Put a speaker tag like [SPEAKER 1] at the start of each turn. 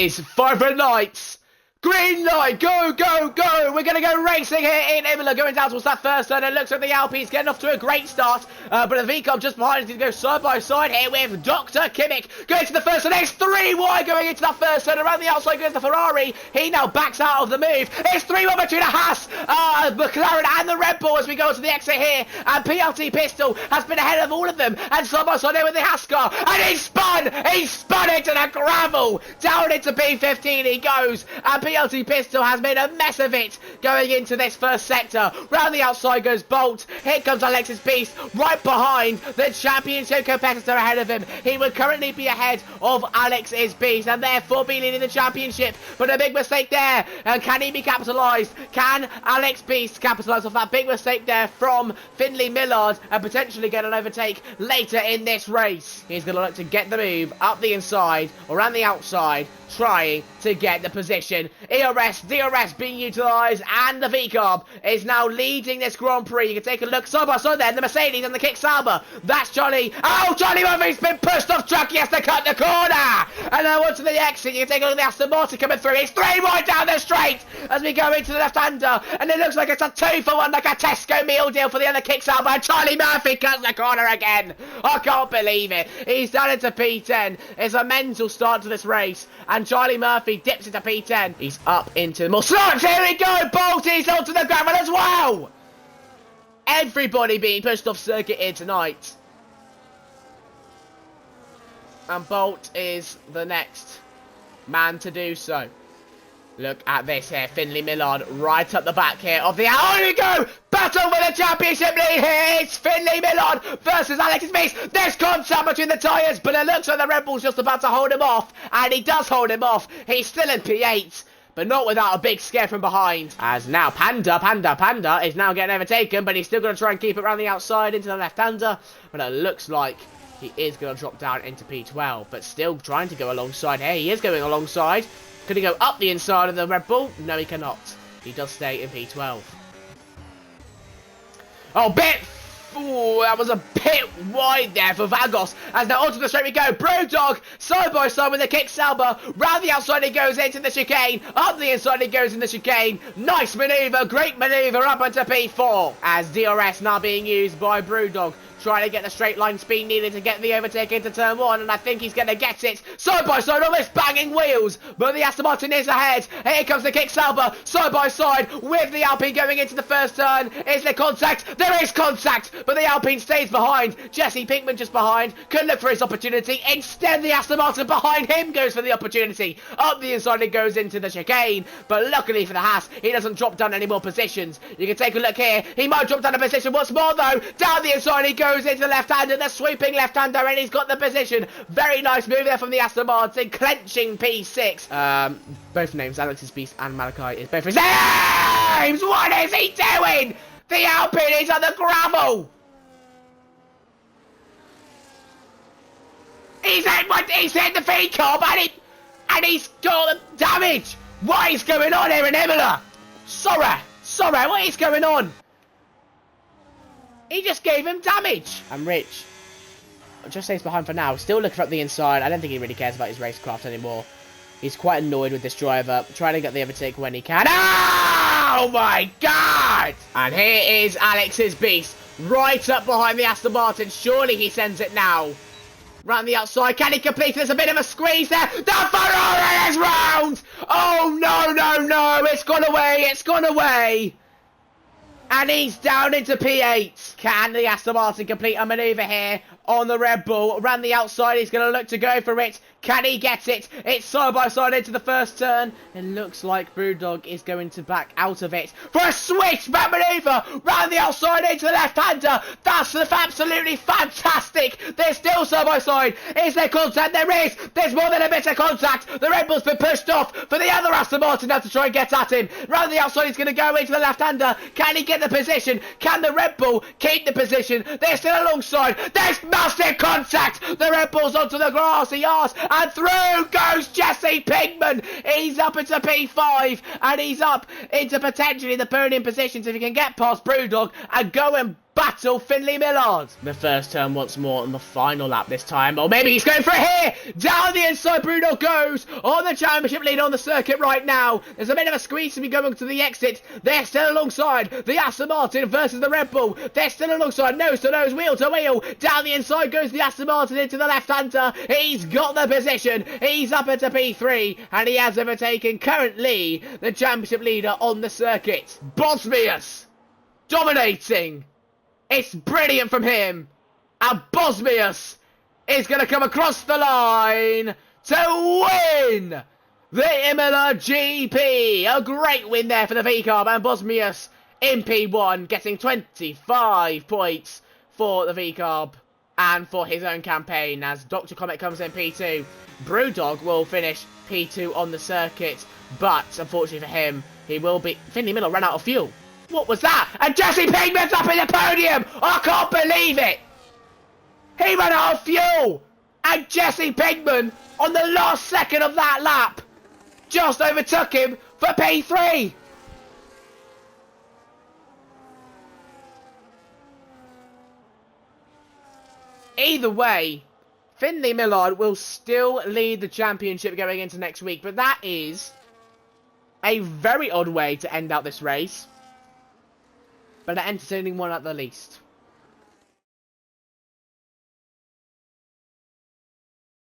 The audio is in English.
[SPEAKER 1] is 5 nights. Green light, go, go, go! We're going to go racing here in Imola, going down towards that first turn. It looks like the Alpines getting off to a great start, but the VCOM just behind is going to go side by side here with Dr. Kimmich going to the first turn. It's 3 wide going into that first turn. Around the outside goes the Ferrari. He now backs out of the move. It's 3 wide between the Haas, McLaren and the Red Bull as we go to the exit here. And PLT Pistol has been ahead of all of them. And side by side there with the Haas car. And he spun into the gravel. Down into P15 he goes. And PLT Pistol has made a mess of it going into this first sector. Round the outside goes Bolt. Here comes Alexis Beast right behind the championship competitor ahead of him. He would currently be ahead of Alexis Beast and therefore be leading the championship. But a big mistake there. And can he be capitalised? Can Alex Beast capitalise off that big mistake there from Finley MILLRD and potentially get an overtake later in this race? He's going to look to get the move up the inside or around the outside, trying to get the position. ERS, DRS being utilised, and the VCOM is now leading this Grand Prix. You can take a look side by side there, the Mercedes and the Kick Sauber. That's Johnny. Oh, Johnny Murphy's been pushed off track. He has to cut the corner. And now onto the exit. You can take a look at the Aston Martin coming through. It's 3 right down the straight as we go into the left-hander. And it looks like it's a 2-for-1, like a Tesco meal deal for the other Kick Sauber. And Charlie Murphy cuts the corner again. I can't believe it. He's done into P10. It's a mental start to this race. And Charlie Murphy dips into P10. He's up into the more slots. Here we go. Bolt is onto the gravel as well. Everybody being pushed off circuit here tonight. And Bolt is the next man to do so. Look at this here. Finley MILLRD right up the back here of the... Oh, here we go. Battle for the championship lead here. It's Finley MILLRD versus Alexis Beast. There's contact between the tyres, but it looks like the Red Bull's just about to hold him off. And he does hold him off. He's still in P8, but not without a big scare from behind. As now Panda is now getting overtaken, but he's still going to try and keep it around the outside into the left-hander. But it looks like he is going to drop down into P12, but still trying to go alongside here. He is going alongside. Could he go up the inside of the Red Bull? No, he cannot. He does stay in P12. Oh, ooh, that was a bit wide there for Vagos. As now onto the straight we go. Brewdog side by side with the Kick Sauber. Round the outside he goes into the chicane. Up the inside he goes in the chicane. Nice manoeuvre. Great manoeuvre up into P4. As DRS now being used by Brewdog. Trying to get the straight line speed needed to get the overtake into turn 1, and I think he's going to get it. Side by side, almost banging wheels, but the Aston Martin is ahead. Here comes the Kick Sauber, side by side with the Alpine going into the first turn. Is there contact? There is contact, but the Alpine stays behind. Jesse Pinkman just behind, could look for his opportunity. Instead, the Aston Martin behind him goes for the opportunity. Up the inside, it goes into the chicane, but luckily for the Haas, he doesn't drop down any more positions. You can take a look here. He might drop down a position once more, though. Down the inside, he goes into the left-hander, the sweeping left-hander, and he's got the position. Very nice move there from the Aston Martin, clenching P6. Both names, Alexis Beast and Malachi, is both his names. What is he doing? The Alpine is on the gravel. He's hit the VCOM and he's got the damage. What is going on here in Imola? Sorry, what is going on? He just gave him damage. And Rich just stays behind for now. Still looking up the inside. I don't think he really cares about his racecraft anymore. He's quite annoyed with this driver. Trying to get the overtake when he can. Oh my God! And here is Alexis Beast. Right up behind the Aston Martin. Surely he sends it now. Round the outside. Can he complete? There's a bit of a squeeze there. The Ferrari is round! Oh no. It's gone away. And he's down into P8. Can the Aston Martin complete a manoeuvre here on the Red Bull? Around the outside, he's going to look to go for it. Can he get it? It's side by side into the first turn. It looks like Brewdog is going to back out of it for a switchback manoeuvre. Round the outside into the left-hander. That's absolutely fantastic. They're still side by side. Is there contact? There is. There's more than a bit of contact. The Red Bull's been pushed off for the other Aston Martin now to try and get at him. Round the outside, he's going to go into the left-hander. Can he get the position? Can the Red Bull keep the position? They're still alongside. There's massive contact. The Red Bull's onto the grassy arse. And through goes Jesse Pinkman. He's up into P5. And he's up into potentially the podium positions if he can get past Brewdog and go and back battle Finley MILLRD. The first turn once more on the final lap this time. Or maybe he's going for it here. Down the inside, Bruno goes on the championship lead on the circuit right now. There's a bit of a squeeze to be going to the exit. They're still alongside the Aston Martin versus the Red Bull. They're still alongside nose to nose, wheel to wheel. Down the inside goes the Aston Martin into the left-hander. He's got the position. He's up into P3 and he has overtaken currently the championship leader on the circuit. Bosmius dominating. It's brilliant from him. And Bosmius is going to come across the line to win the Imola GP. A great win there for the V-Carb, and Bosmius in P1 getting 25 points for the V-Carb and for his own campaign, as Dr. Comet comes in P2. Brewdog will finish P2 on the circuit, but unfortunately for him, he will be... Finley MILLRD ran out of fuel. What was that? And Jesse Pigman's up in the podium! I can't believe it! He ran out of fuel! And Jesse Pigman, on the last second of that lap, just overtook him for P3! Either way, Finley MILLRD will still lead the championship going into next week, but that is a very odd way to end out this race, but an entertaining one at the least.